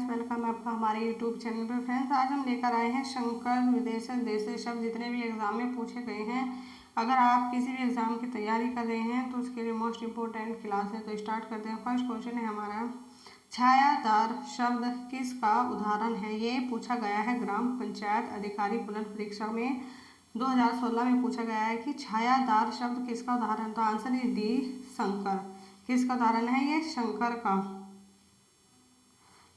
Welcome है आपका हमारे यूट्यूब चैनल पर। फ्रेंड्स, आज हम लेकर आए हैं शंकर विदेशज देशज शब्द जितने भी एग्जाम में पूछे गए हैं। अगर आप किसी भी एग्जाम की तैयारी कर रहे हैं तो उसके लिए मोस्ट इम्पोर्टेंट क्लास है। तो स्टार्ट करते हैं। फर्स्ट क्वेश्चन है हमारा, छायादार शब्द किसका उदाहरण है? ये पूछा गया है ग्राम पंचायत अधिकारी पुनर्परीक्षा में 2016 में पूछा गया है कि छायादार शब्द किसका उदाहरण। तो आंसर इज डी, शंकर। किसका उदाहरण है ये? शंकर का।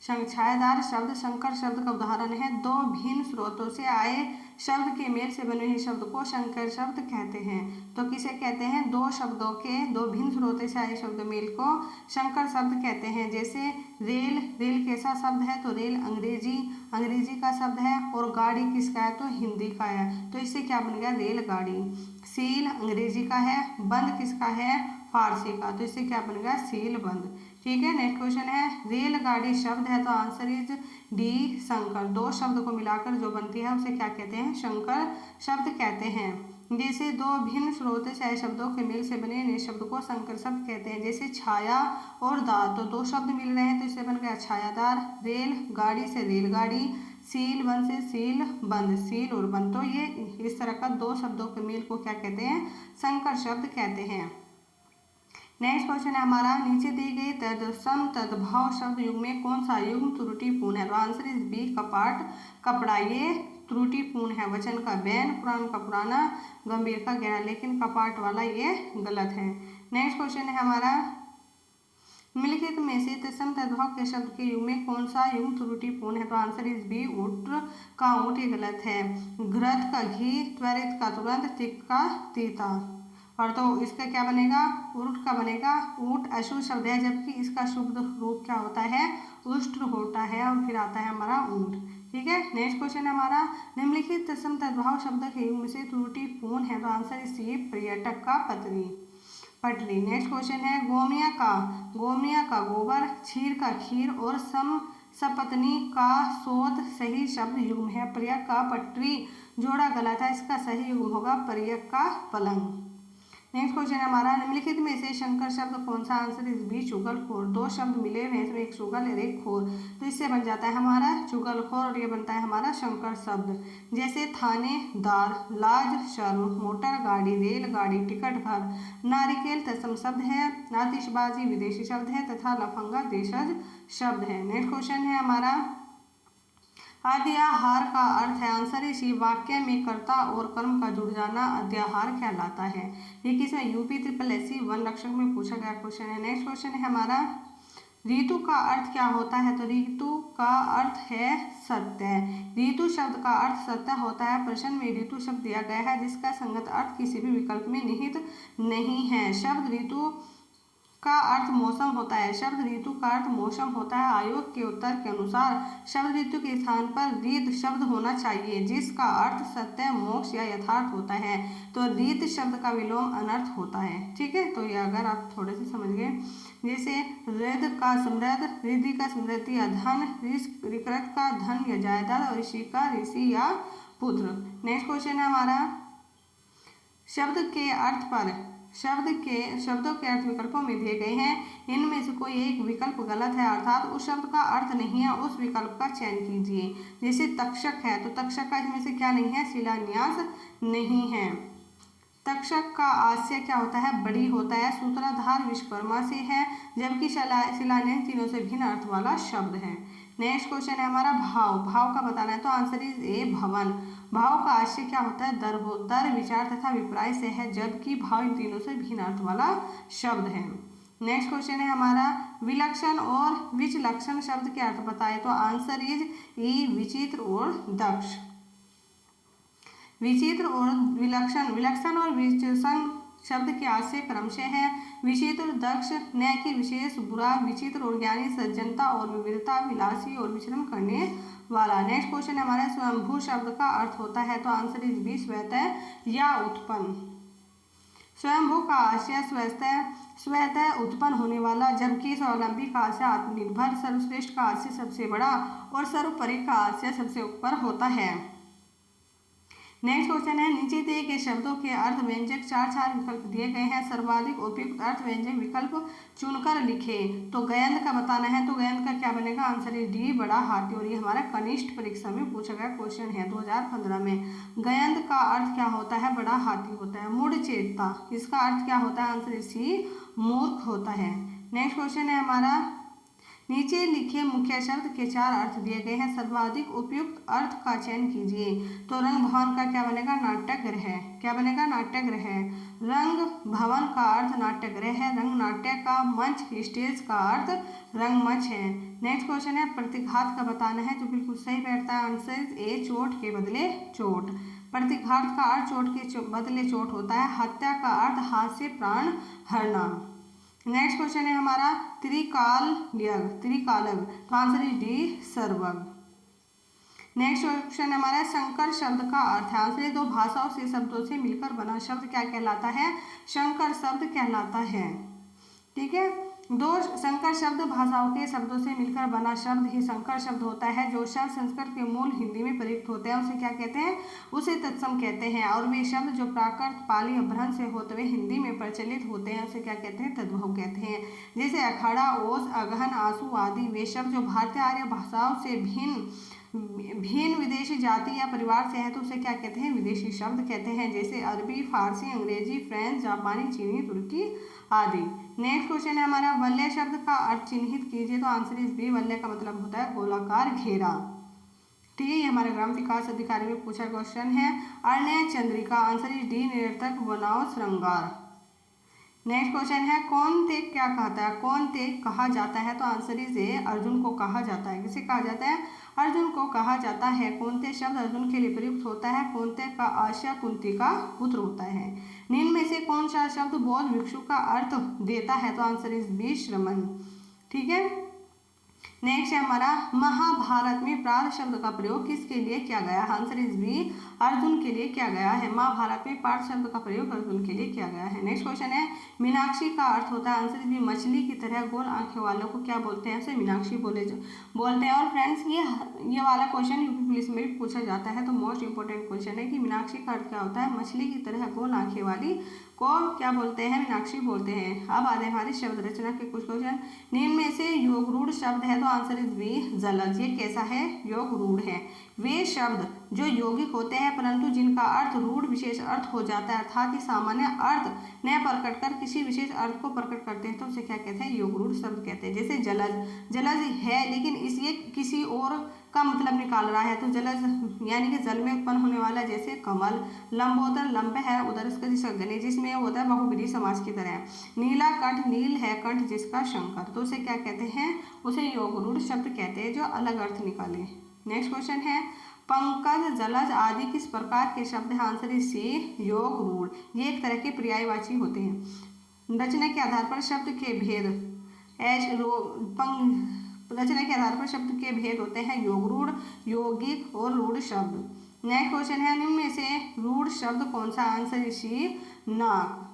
छायादार शब्द शंकर शब्द का उदाहरण है। दो भिन्न स्रोतों से आए शब्द के मेल से बने हुए शब्द को शंकर शब्द कहते हैं। तो किसे कहते हैं? दो शब्दों के दो भिन्न स्रोतों से आए शब्द मेल को शंकर शब्द कहते हैं। जैसे रेल, रेल कैसा शब्द है? तो रेल अंग्रेजी का शब्द है। और गाड़ी किसका है? तो हिंदी का है। तो इससे क्या बन गया? रेलगाड़ी। सील अंग्रेजी का है। बंद किसका है? फारसी का। तो इससे क्या बन गया? सील बंद। ठीक है। नेक्स्ट क्वेश्चन है, रेलगाड़ी शब्द है। तो आंसर इज डी, शंकर। दो शब्द को मिलाकर जो बनती है उसे क्या कहते हैं? शंकर शब्द कहते हैं। जैसे दो भिन्न स्रोतों से आए शब्दों के मेल से बने नए शब्द को शंकर शब्द कहते हैं। जैसे छाया और दार, तो दो शब्द मिल रहे हैं तो इससे बन गया छायादार। रेल गाड़ी से रेलगाड़ी, सील बंद से सील बंद, सील और बंद। तो ये इस तरह का दो शब्दों के मेल को क्या कहते हैं? शंकर शब्द कहते हैं। नेक्स्ट क्वेश्चन है हमारा, नीचे दी गई तत्सम तद्भव शब्द युग में कौन सा युग्म त्रुटिपूर्ण है? तो आंसर इज बी, कपाट कपड़ा। ये त्रुटिपूर्ण है। वचन का बैन, पुराण का पुराना, गंभीर का गहरा, लेकिन कपाट वाला ये गलत है। नेक्स्ट क्वेश्चन है हमारा, निम्नलिखित में से तत्सम तद्भव के शब्द के युग में कौन सा युग्म त्रुटिपूर्ण है? तो आंसर इज बी, ऊट का ऊट। ये गलत है। घृत का घी, त्वरित का तुरंत, तिक का तीता। और तो इसका क्या बनेगा? ऊट का बनेगा। ऊट अशुभ शब्द है, जबकि इसका शुद्ध रूप क्या होता है? उष्ट होता है। और फिर आता है हमारा ऊंट। ठीक है। नेक्स्ट क्वेश्चन है हमारा, निम्नलिखित तत्सम तद्भव शब्द के युग में से त्रुटिपूर्ण है। तो आंसर इज सी, पर्यटक का पटरी। नेक्स्ट क्वेश्चन है, गोमिया का गोबर, क्षीर का खीर और सपत्नी का शोध सही शब्द युग्म है। पर्यक का पटरी जोड़ा गलत है। इसका सही युग्म होगा पर्यक का पलंग। नेक्स्ट क्वेश्चन हमारा, निम्नलिखित में से शंकर शब्द कौन सा? आंसर इज बी, चुगलखोर। दो शब्द मिले हुए हैं, इसमें एक चुगल और एक खोर, तो इससे बन जाता है हमारा चुगलखोर और ये बनता है हमारा शंकर शब्द। जैसे थानेदार, लाज शर्म, मोटर गाड़ी, रेलगाड़ी, टिकट घर, नारिकेल तत्सम शब्द है, आतिशबाजी विदेशी शब्द है तथा लफंगा देशज शब्द है। नेक्स्ट क्वेश्चन है हमारा, अध्याहार का अर्थ है। आंसर इसी वाक्य में कर्ता और कर्म का जुड़ जाना अध्याहार कहलाता है। ये किसमें? यूपी SSSC वन रक्षक में पूछा गया क्वेश्चन है। नेक्स्ट क्वेश्चन है हमारा, ऋतु का अर्थ क्या होता है? तो ऋतु का अर्थ है सत्य। ऋतु शब्द का अर्थ सत्य होता है। प्रश्न में ऋतु शब्द दिया गया है जिसका संगत अर्थ किसी भी विकल्प में निहित नहीं है। शब्द ऋतु का अर्थ मौसम होता है। शब्द ऋतु का अर्थ मौसम होता है। आयोग के उत्तर के अनुसार शब्द ऋतु के स्थान पर रीत शब्द होना चाहिए जिसका अर्थ सत्य, मोक्ष या यथार्थ होता है। तो रीत शब्द का विलोम अनर्थ होता है। ठीक है। तो ये अगर आप थोड़े से समझ गए, जैसे ऋद का समृद्ध, रिद्धि का समृद्धि या धन, ऋकृत का धन या जायदाद, और ऋषि का ऋषि या पुत्र। नेक्स्ट क्वेश्चन है हमारा, शब्दों के अर्थ विकल्पों में दिए गए हैं, इनमें से कोई एक विकल्प गलत है, अर्थात उस शब्द का अर्थ नहीं है, उस विकल्प का चयन कीजिए। जैसे तक्षक है, तो तक्षक का इसमें से क्या नहीं है? शिलान्यास नहीं है। तक्षक का आशय क्या होता है? बड़ी होता है। सूत्रधार विश्वकर्मा से है, जबकि शिलान्यास तीनों से भिन्न अर्थ वाला शब्द है। नेक्स्ट क्वेश्चन है हमारा, भाव का बताना है। तो आंसर इज ए, भवन। भाव का आशय क्या होता है? दर, विचार तथा अभिप्राय से है, जबकि भाव इन तीनों से भिन्न अर्थ वाला शब्द है। नेक्स्ट क्वेश्चन है हमारा, विलक्षण और विचलक्षण शब्द के अर्थ बताए। तो आंसर इज ई, विचित्र और दक्ष। विचित्र और विलक्षण और विचक्षण शब्द के आशय क्रमशः है विचित्र, दक्ष, न्याय की विशेष, बुरा, विचित्र और ज्ञानी, सज्जनता और विविधता, विलासी और विचरण करने वाला। नेक्स्ट क्वेश्चन हमारा, स्वयंभू शब्द का अर्थ होता है। तो आंसर इज बी, स्वतः या उत्पन्न। स्वयंभू का आशय स्वतः उत्पन्न होने वाला, जबकि स्वावलंबी का आशय आत्मनिर्भर, सर्वश्रेष्ठ का आशय सबसे बड़ा और सर्वोपरि का आशय सबसे ऊपर होता है। नेक्स्ट क्वेश्चन है, नीचे दिए गए शब्दों के अर्थ व्यंजक चार विकल्प दिए गए हैं, सर्वाधिक उपयुक्त अर्थ व्यंजक विकल्प चुनकर लिखे। तो गयंद का बताना है, तो गयंद का क्या बनेगा, आंसर इज डी, बड़ा हाथी। और ये हमारा कनिष्ठ परीक्षा में पूछा गया क्वेश्चन है 2015 में। गयंद का अर्थ क्या होता है, बड़ा हाथी होता है। मूढ़ चेतता, इसका अर्थ क्या होता है, आंसर इज सी, मूर्ख होता है। नेक्स्ट क्वेश्चन है हमारा, नीचे लिखे मुख्य शब्द के चार अर्थ दिए गए हैं, सर्वाधिक उपयुक्त अर्थ का चयन कीजिए। तो रंग भवन का क्या बनेगा, नाट्यगृह। क्या बनेगा, नाट्यगृह। रंग भवन का अर्थ नाट्यगृह है। रंग नाट्य का मंच, स्टेज का अर्थ रंगमंच है। नेक्स्ट क्वेश्चन है, प्रतिघात का बताना है, जो बिल्कुल सही बैठता है, आंसर ए, चोट के बदले चोट। प्रतिघात का अर्थ चोट के बदले चोट होता है। हत्या का अर्थ हाथ से प्राण हरना। नेक्स्ट क्वेश्चन है हमारा, त्रिकालग, तो आंसर इज डी, सर्वग। नेक्स्ट क्वेश्चन है हमारा, संकर शब्द का अर्थ है, आंसर दो भाषाओं से शब्दों से मिलकर बना शब्द क्या कहलाता है, संकर शब्द कहलाता है। ठीक है, दो संकर शब्द भाषाओं के शब्दों से मिलकर बना शब्द ही संकर शब्द होता है। जो शब्द संस्कृत के मूल हिंदी में प्रयुक्त होते हैं उसे क्या कहते हैं, उसे तत्सम कहते हैं। और वे शब्द जो प्राकृत, पाली, अपभ्रंश से होते हुए हिंदी में प्रचलित होते हैं उसे क्या कहते हैं, तद्भव कहते हैं। जैसे अखाड़ा, ओस, अगहन, आंसू आदि वे शब्द जो भारतीय आर्य भाषाओं से भिन्न विदेशी जाति या परिवार से है तो उसे क्या कहते हैं, विदेशी शब्द कहते हैं। जैसे अरबी, फारसी, अंग्रेजी, फ्रेंच, जापानी, चीनी, तुर्की आदि। नेक्स्ट क्वेश्चन है हमारा, वलय शब्द का अर्थ चिन्हित कीजिए। तो आंसर इज बी, वलय का मतलब होता है गोलाकार घेरा। ठीक है, ये हमारे ग्राम विकास अधिकारी में पूछा क्वेश्चन है। अर्णय चंद्रिका, आंसर इज डी, निरर्थक बनाओ श्रृंगार। नेक्स्ट क्वेश्चन है, कौन ते क्या कहता है, कौन ते कहा जाता है, तो आंसर इज ए, अर्जुन को कहा जाता है। किसे कहा जाता है, अर्जुन को कहा जाता है। कौनते शब्द अर्जुन के लिए प्रयुक्त होता है, कौनते का आशा कुंती का पुत्र होता है। निम्न में से कौन सा शब्द बौद्ध भिक्षु का अर्थ देता है, तो आंसर इज बी, श्रमण। ठीक है, नेक्स्ट है हमारा, महाभारत में प्राण शब्द का प्रयोग किसके लिए किया गया है, आंसर इज बी, अर्जुन के लिए किया गया है। महाभारत में पाठ शब्द का प्रयोग अर्जुन के लिए किया गया है। नेक्स्ट क्वेश्चन है, मीनाक्षी का अर्थ होता है, आंसर इज बी, मछली की तरह गोल आंखें वालों को क्या बोलते हैं, उसे मीनाक्षी बोलते हैं। और फ्रेंड्स ये वाला क्वेश्चन यूपी पुलिस में भी पूछा जाता है, तो मोस्ट इंपोर्टेंट क्वेश्चन है कि मीनाक्षी का अर्थ क्या होता है, मछली की तरह गोल आंखें वाली को क्या बोलते हैं, मीनाक्षी बोलते हैं। अब आते हैं हमारी शब्द रचना के कुछ क्वेश्चन। निम्न में से योग रूढ़ शब्द है, तो आंसर इज बी, जलज। ये कैसा है, योग रूढ़ है। वे शब्द जो यौगिक होते हैं परंतु जिनका अर्थ रूढ़ विशेष अर्थ हो जाता है, अर्थात सामान्य अर्थ न प्रकट कर किसी विशेष अर्थ को प्रकट करते हैं, तो उसे क्या कहते हैं, योग रूढ़ शब्द कहते हैं। जैसे जलज, जलज है लेकिन इसलिए किसी और का मतलब निकाल रहा है, तो जलज यानी कि जल में उत्पन्न होने वाला। जैसे कमल, लंबोदर, लंब है उधर इसका जिसका गणेश, जिसमें होता है बहुविधि समास की तरह। नीला कंठ, नील है कंठ जिसका शंकर, तो उसे क्या कहते हैं, उसे योग रूढ़ शब्द कहते हैं जो अलग अर्थ निकाले। नेक्स्ट क्वेश्चन है, पंकज, जलज आदि किस प्रकार के शब्द हैं, आंसर इज सी, योग रूढ़। ये एक तरह के पर्यायवाची होते हैं। रचना के आधार पर शब्द के भेद, रचना के आधार पर शब्द के भेद होते हैं, योग रूढ़, यौगिक और रूढ़ शब्द। नेक्स्ट क्वेश्चन है, निम्न में से रूढ़ शब्द कौन सा, आंसर इज सी, नाक।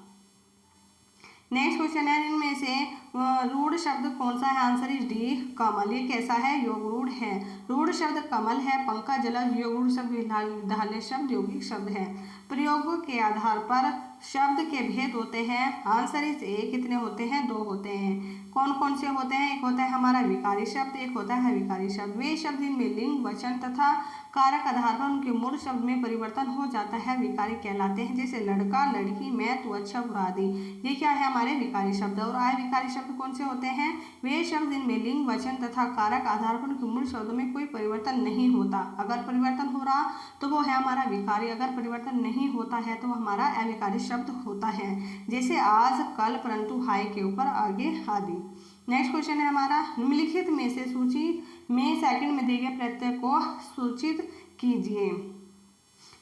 नेक्स्ट क्वेश्चन है, इनमें से रूढ़ शब्द कौन सा है, आंसर इज डी, कमल। ये कैसा है, योग रूढ़ है। रूढ़ शब्द कमल है, पंकज, जलज, योग रूढ़ शब्द ढाले शब्द यौगिक शब्द है। प्रयोगों के आधार पर शब्द के भेद होते हैं, आंसर इज ए, कितने होते हैं, दो होते हैं। कौन कौन से होते हैं, एक होता है हमारा विकारी शब्द, एक होता है विकारी शब्द। वे शब्द जिनमें लिंग, वचन तथा कारक आधार पर उनके मूल शब्द में परिवर्तन हो जाता है विकारी कहलाते हैं। जैसे लड़का, लड़की, मैं, तू, अच्छा, बुरा आदि, ये क्या है, हमारे विकारी शब्द। और अविकारी शब्द कौन से होते हैं, वे शब्द जिनमें लिंग, वचन तथा कारक आधार पर उनके मूल शब्दों में कोई परिवर्तन नहीं होता। अगर परिवर्तन हो रहा तो वो है हमारा विकारी, अगर परिवर्तन नहीं होता है तो हमारा अविकारी शब्द होता है। जैसे आज, कल, परंतु, हाय के ऊपर, आगे आदि। नेक्स्ट क्वेश्चन है हमारा, निम्नलिखित में से सूची में सेकंड में दिए गए प्रत्यय को सूचित कीजिए।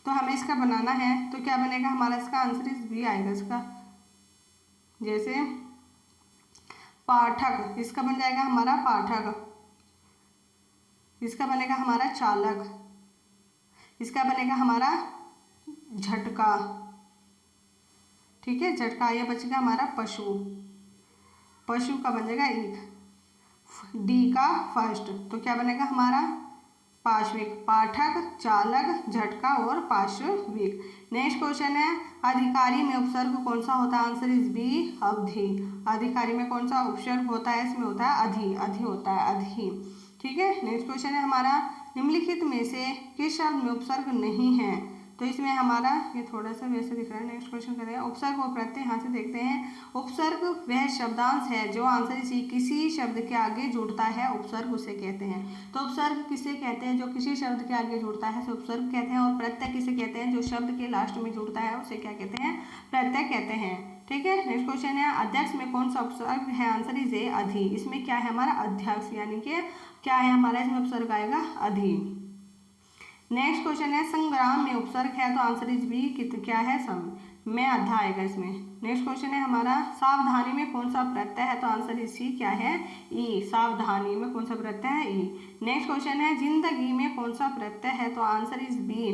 तो हमें इसका बनाना है, तो क्या बनेगा हमारा, इसका आंसर इस बी आएगा इसका। जैसे पाठक, इसका बन जाएगा हमारा पाठक। इसका बनेगा हमारा चालक। इसका बनेगा हमारा झटका। ठीक है, झटका। यह बचेगा हमारा पशु। पशु का बन जाएगा एक, डी का फर्स्ट, तो क्या बनेगा हमारा पार्श्विक, पाठक, चालक, झटका और पार्श्विक। नेक्स्ट क्वेश्चन है अधिकारी में उपसर्ग कौन सा होता है? आंसर इज बी अवधि। अधिकारी में कौन सा उपसर्ग होता है? इसमें होता है अधि, अधि होता है अधि। ठीक है। नेक्स्ट क्वेश्चन है हमारा निम्नलिखित में से किस शब्द में उपसर्ग नहीं है? तो इसमें हमारा ये थोड़ा सा वैसे दिख रहा है। नेक्स्ट क्वेश्चन करते हैं उपसर्ग और प्रत्यय। यहाँ से देखते हैं उपसर्ग वह शब्दांश है जो आंसर सी किसी शब्द के आगे जुड़ता है, उपसर्ग उसे कहते हैं। तो उपसर्ग किसे कहते हैं? जो किसी शब्द के आगे जुड़ता है उसे उपसर्ग कहते हैं। और प्रत्यय किसे कहते हैं? जो शब्द के लास्ट में जुड़ता है उसे क्या कहते हैं? प्रत्यय कहते हैं। ठीक है। नेक्स्ट क्वेश्चन है अध्यक्ष में कौन सा उपसर्ग है? आंसर इज ए अधि। इसमें क्या है हमारा? अध्यक्ष, यानी कि क्या है हमारा इसमें उपसर्ग आएगा? अधि। नेक्स्ट क्वेश्चन है संग्राम में उपसर्ग है, तो आंसर इज बी क्या है? सम में अधा आएगा इसमें। नेक्स्ट क्वेश्चन है हमारा सावधानी में कौन सा प्रत्यय है? तो आंसर इज सी क्या है? ई। सावधानी में कौन सा प्रत्यय है? ई। नेक्स्ट क्वेश्चन है जिंदगी में कौन सा प्रत्यय है? तो आंसर इज बी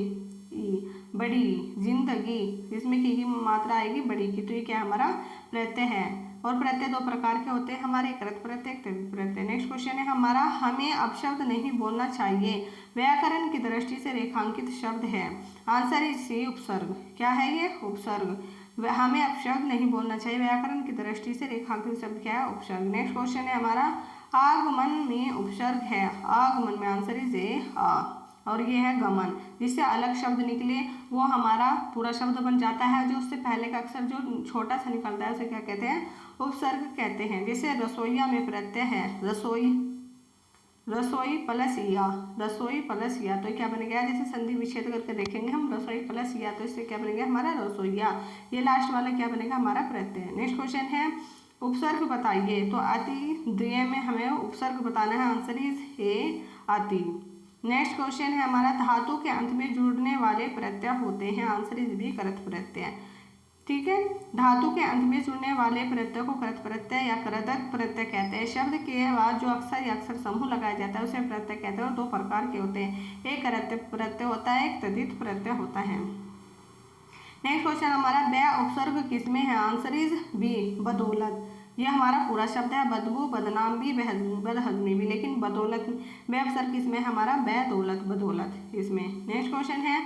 ई बड़ी। जिंदगी, इसमें की मात्रा आएगी बड़ी की, तो ये क्या हमारा? प्रत्यय है। और प्रत्यय दो प्रकार के होते हैं हमारे, कृत प्रत्यय, तद्धित प्रत्यय। नेक्स्ट क्वेश्चन है हमारा हमें अपशब्द नहीं बोलना चाहिए, व्याकरण की दृष्टि से रेखांकित शब्द है। आंसर इज सी उपसर्ग। क्या है ये? उपसर्ग। हमें अपशब्द नहीं बोलना चाहिए, व्याकरण की दृष्टि से रेखांकित शब्द क्या है? उपसर्ग। नेक्स्ट क्वेश्चन है हमारा आगमन में उपसर्ग है, आगमन में आंसर इज ए आ। और ये है गमन, जिससे अलग शब्द निकले वो हमारा पूरा शब्द बन जाता है। जो उससे पहले का अक्षर जो छोटा सा निकलता है उसे क्या कहते हैं? उपसर्ग कहते हैं। जैसे रसोईया में प्रत्यय है रसोई, रसोई प्लस या, रसोई प्लस या, तो क्या बन गया? जैसे संधि विच्छेद करके देखेंगे हम रसोई प्लस या, तो इससे क्या बनेगा हमारा? रसोईया। ये लास्ट वाला क्या बनेगा? हमारा प्रत्यय। नेक्स्ट क्वेश्चन है उपसर्ग बताइए, तो अति द्विय में हमें उपसर्ग बताना है। आंसर इज ए अति। नेक्स्ट क्वेश्चन है हमारा धातु के अंत में जुड़ने वाले प्रत्यय होते हैं। आंसर इज बी कृत प्रत्यय। ठीक है। धातु के अंत में जुड़ने वाले प्रत्यय को कृत प्रत्यय या कृदंत प्रत्यय कहते हैं। शब्द के बाद जो अक्षर या अक्षर समूह लगाया जाता है उसे प्रत्यय कहते हैं। और दो प्रकार के होते हैं, एक कृत प्रत्यय होता है, एक तद्धित प्रत्यय होता है। नेक्स्ट क्वेश्चन हमारा व्य उपसर्ग किसमें है? आंसर इज बी बदौलत। यह हमारा पूरा शब्द है, बदबू, बदनाम भी, बदहजमी भी, लेकिन बदौलत व्य उपसर्ग किसमें? हमारा बैदौलत, बदौलत इसमें। नेक्स्ट क्वेश्चन है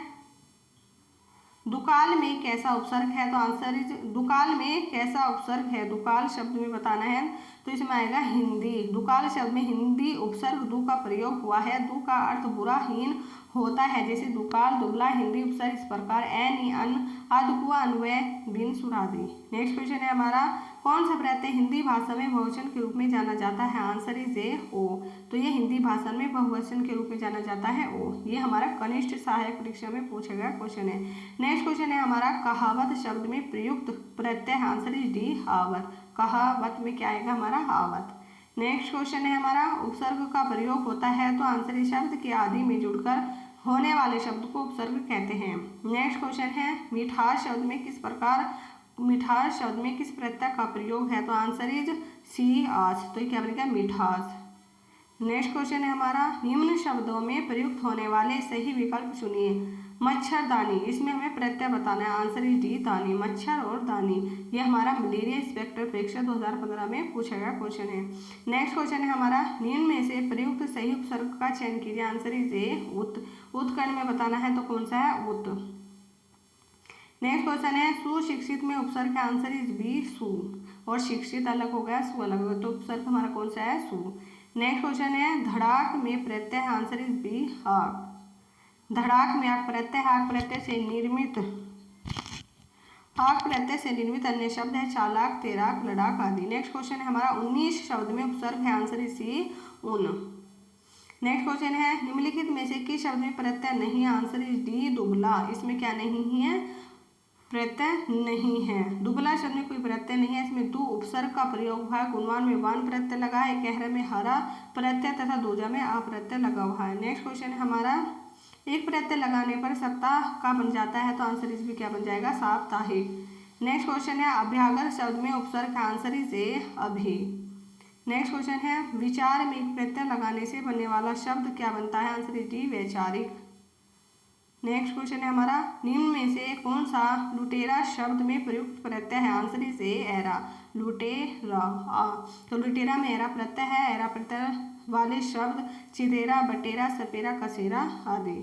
दुकाल में कैसा उपसर्ग है? तो आंसर इज दुकाल में कैसा उपसर्ग है? दुकाल शब्द में बताना है, तो इसमें आएगा हिंदी। दुकाल शब्द में हिंदी उपसर्ग दु का प्रयोग हुआ है। दु का अर्थ बुरा, हीन होता है। जैसे दुकाल, दुबला। हिंदी उपसर्ग इस प्रकार एन, अन, अदकुआ, अन्वय, बिन, सुरादि। नेक्स्ट क्वेश्चन है हमारा कौन सा प्रत्यय हिंदी भाषा में बहुवचन के रूप में जाना जाता है? आंसर इज ए ओ। तो ये हिंदी भाषा में बहुवचन के रूप में जाना जाता है ओ। ये हमारा कनिष्ठ सहायक परीक्षा में पूछा गया क्वेश्चन है। नेक्स्ट क्वेश्चन है हमारा कहावत शब्द में प्रयुक्त प्रत्यय। आंसर इज डी हावत। कहावत में क्या आएगा हमारा? हावत। नेक्स्ट क्वेश्चन है हमारा उपसर्ग का प्रयोग होता है, तो आंसर इज शब्द के आदि में जुड़कर होने वाले शब्द को उपसर्ग कहते हैं। नेक्स्ट क्वेश्चन है मिठास शब्द में किस प्रकार, मिठास शब्द में किस प्रत्यय का प्रयोग है? तो आंसर इज सी आस। तो ये क्या बनेगा? मिठास। नेक्स्ट क्वेश्चन है हमारा निम्न शब्दों में प्रयुक्त होने वाले सही विकल्प चुनिए। मच्छरदानी, इसमें हमें प्रत्यय बताना है। आंसर इज डी दानी। मच्छर और दानी, ये हमारा मलेरिया इंस्पेक्टर परीक्षा 2015 में पूछा गया क्वेश्चन है। नेक्स्ट क्वेश्चन है हमारा निम्न में से प्रयुक्त सही उपसर्ग का चयन कीजिए। आंसर इज ए उत। उत्कर्ण में बताना है, तो कौन सा है? उत। नेक्स्ट क्वेश्चन है सुशिक्षित में उपसर्ग का आंसर इज बी सु। और शिक्षित अलग हो गया, सु अलग हो गया, तो उपसर्ग हमारा कौन सा है? सु। नेक्स्ट क्वेश्चन है धड़ाक में प्रत्यय। आंसर इज बी हाक। धड़ाक में आक प्रत्यय, हाक प्रत्यय से निर्मित, हाक प्रत्यय से निर्मित अन्य शब्द है चालाक, तैराक, लड़ाक आदि। नेक्स्ट क्वेश्चन है हमारा 19 शब्द में उपसर्ग है। आंसर इज सी उन। नेक्स्ट क्वेश्चन है निम्नलिखित में से किस शब्द में प्रत्यय नहीं है? आंसर इज डी दुबला। इसमें क्या नहीं है? प्रत्यय नहीं है। दुबला शब्द में कोई प्रत्यय नहीं है। इसमें दो उपसर्ग का प्रयोग हुआ है। गुणवान में वान प्रत्यय लगा है, गहरा में हरा प्रत्यय तथा दूजा में अप्रत्यय लगा हुआ है। नेक्स्ट क्वेश्चन है हमारा एक प्रत्यय लगाने पर सप्ताह का बन जाता है, तो आंसर इस भी क्या बन जाएगा? साप्ताहिक। नेक्स्ट क्वेश्चन है अभ्यागत शब्द में उपसर्ग का आंसर इज ए अभी। नेक्स्ट क्वेश्चन है विचार में एक प्रत्यय लगाने से बनने वाला शब्द क्या बनता है? आंसर इज डी वैचारिक। नेक्स्ट क्वेश्चन है हमारा निम्न में से कौन सा लुटेरा शब्द में प्रयुक्त प्रत्यय है? Answer is a era. लुटेरा। तो लुटेरा में एरा प्रत्यय है। एरा प्रत्यय वाले शब्द चिदेरा, बटेरा, सपेरा, कसेरा आदि।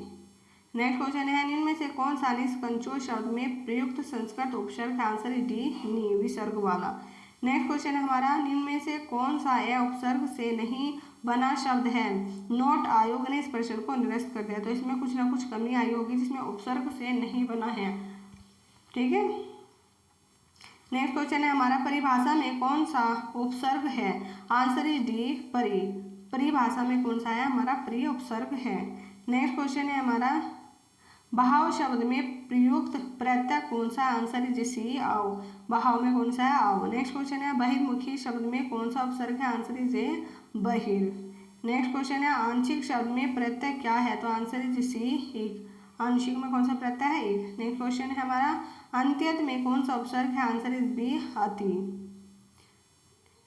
नेक्स्ट क्वेश्चन है निम्न में से कौन सा निष्कंचो शब्द में प्रयुक्त संस्कृत उपसर्ग? आंसर डी, नी, विसर्ग वाला। नेक्स्ट क्वेश्चन है हमारा निम्न में से कौन सा यह उपसर्ग से नहीं बना शब्द है? नोट आयोग ने इस प्रश्न को निरस्त कर दिया। तो इसमें कुछ ना कुछ कमी आई होगी जिसमें उपसर्ग से नहीं बना है। ठीक है। नेक्स्ट क्वेश्चन है हमारा परिभाषा में कौन सा उपसर्ग है? आंसर इज डी, परि। परिभाषा में कौन सा है? हमारा प्रिय उपसर्ग है। नेक्स्ट क्वेश्चन है हमारा बहाव शब्द में प्रयुक्त प्रत्यय कौन सा? आंसर इज सी, आओ। बहाव में कौन सा है? आओ। नेक्स्ट क्वेश्चन है बहिर्मुखी शब्द में कौन सा उपसर्ग है? आंसर इज ए, बहिर। नेक्स्ट क्वेश्चन है आंशिक शब्द में प्रत्यय क्या है? तो आंसर इज सी, एक। आंशिक में कौन सा प्रत्यय है? एक। नेक्स्ट क्वेश्चन है हमारा अंत्यत में कौन सा उपसर्ग है? आंसर इज बी, अति।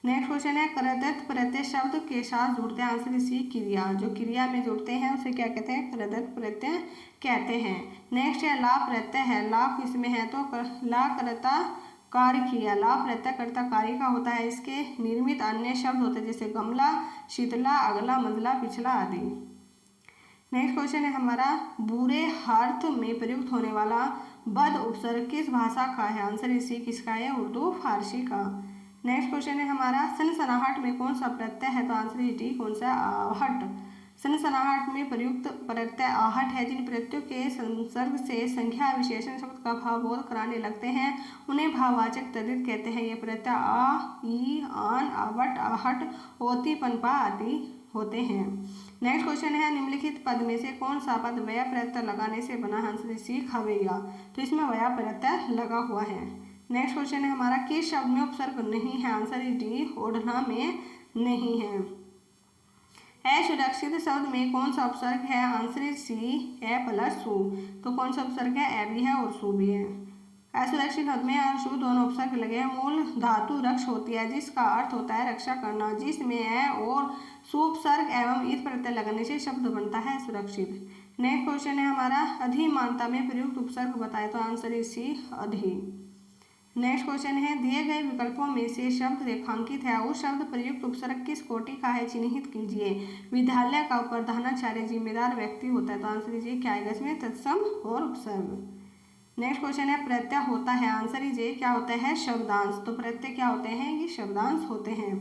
नेक्स्ट क्वेश्चन है करदत्त प्रत्यय शब्द के साथ जुड़ते हैं? आंसर इज सी, क्रिया। जो क्रिया में जुड़ते हैं उसे क्या कहते हैं? करदत्त प्रत्यय कहते हैं। नेक्स्ट है ला प्रत्यय है। ला किसमें है? तो ला कर्ता कार्य किया। ला प्रत्यय कर्ता कार्य का होता है। इसके निर्मित अन्य शब्द होते हैं जैसे गमला, शीतला, अगला, मंझला, पिछला आदि। नेक्स्ट क्वेश्चन है हमारा बुरे अर्थ में प्रयुक्त होने वाला बद उपसर्ग किस भाषा का है? आंसर इज सी, किसका है? उर्दू, फारसी का। नेक्स्ट क्वेश्चन है हमारा सनसनाहट में कौन सा प्रत्यय है? तो आंसर इज डी, कौन सा? आहट। सनसनाहट में प्रयुक्त प्रत्यय आहट है। जिन प्रत्ययों के संसर्ग से संख्या विशेषण शब्द का भाव बोध कराने लगते हैं उन्हें भाववाचक तद्धित कहते हैं। ये प्रत्यय आ, ई, आन, आवट, आहट, ओती, पनपा आदि होते हैं। नेक्स्ट क्वेश्चन है निम्नलिखित पद में से कौन सा पद व्यय प्रत्यय लगाने से बना? आंसर इज सी, खवैया। तो इसमें व्यय प्रत्यय लगा हुआ है। नेक्स्ट क्वेश्चन है हमारा किस शब्द में उपसर्ग नहीं है? आंसर इज डी, ओढ़ना में नहीं है। असुरक्षित शब्द में कौन सा उपसर्ग है? Answer is C, A plus सु। तो कौन सा उपसर्ग है? ए भी है और सु भी है। असुरक्षित शब्द में और सु दोनों उपसर्ग लगे। मूल धातु रक्ष होती है जिसका अर्थ होता है रक्षा करना, जिसमें ए और सु उपसर्ग एवं इस प्रत्यय लगने से शब्द बनता है सुरक्षित। नेक्स्ट क्वेश्चन है हमारा अधिमानता में प्रयुक्त उपसर्ग बताए? तो आंसर इज सी, अधि। नेक्स्ट क्वेश्चन है दिए गए विकल्पों में से शब्द रेखांकित है उस शब्द प्रयुक्त उपसर्ग किस कोटि का है? चिन्हित कीजिए। विद्यालय का प्रधानाचार्य जिम्मेदार व्यक्ति होता है। तो आंसर इज क्या आएगा इसमें? तत्सम और उपसर्ग। नेक्स्ट क्वेश्चन है प्रत्यय होता है? आंसर इज क्या होता है? शब्दांश। तो प्रत्यय क्या होते हैं? ये शब्दांश होते हैं।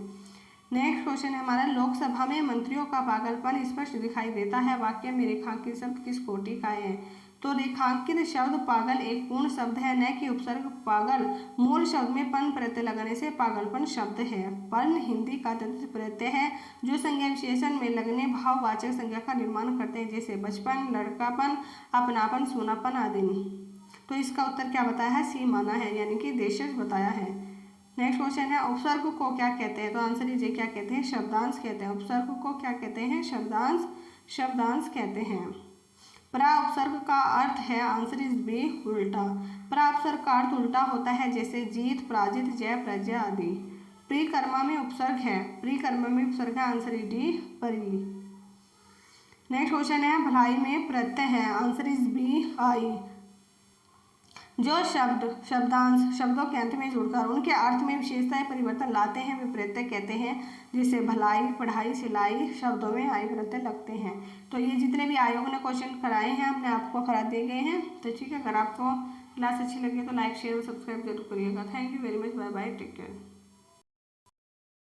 नेक्स्ट क्वेश्चन है हमारा लोकसभा में मंत्रियों का पागलपन स्पष्ट दिखाई देता है। वाक्य में रेखांकित शब्द किस कोटि का है? तो रेखांकित शब्द पागल एक पूर्ण शब्द है, न कि उपसर्ग पागल। मूल शब्द में पन प्रत्यय लगाने से पागलपन शब्द है। पन हिंदी का तद्धित प्रत्यय है जो संज्ञा विशेषण में लगने भाववाचक संज्ञा का निर्माण करते हैं जैसे बचपन, लड़कापन, अपनापन, सोनापन आदि। तो इसका उत्तर क्या बताया है? सी माना है, यानी कि देशज बताया है। नेक्स्ट क्वेश्चन है उपसर्ग को क्या कहते हैं? तो आंसर इज क्या कहते हैं? शब्दांश कहते हैं। उपसर्ग को क्या कहते हैं? शब्दांश, शब्दांश कहते हैं। परा उपसर्ग का अर्थ है? आंसर इज बी, उल्टा। परा उपसर्ग का अर्थ उल्टा होता है जैसे जीत, पराजित, जय, प्रजय आदि। प्रिकर्मा में उपसर्ग है? प्रिकर्मा में उपसर्ग है? आंसर इज डी, परि। नेक्स्ट क्वेश्चन है भलाई में प्रत्यय है? आंसर इज बी, आई। जो शब्द शब्दांश शब्दों के अंत में जुड़कर उनके अर्थ में विशेषताएं परिवर्तन लाते हैं वे प्रत्यय कहते हैं। जैसे भलाई, पढ़ाई, सिलाई शब्दों में आई प्रत्यय लगते हैं। तो ये जितने भी आयोग ने क्वेश्चन कराए हैं अपने आपको करा दिए गए हैं। तो ठीक है, अगर आपको क्लास अच्छी लगी तो लाइक, शेयर और सब्सक्राइब जरूर करिएगा। Thank you very much, bye bye, take care.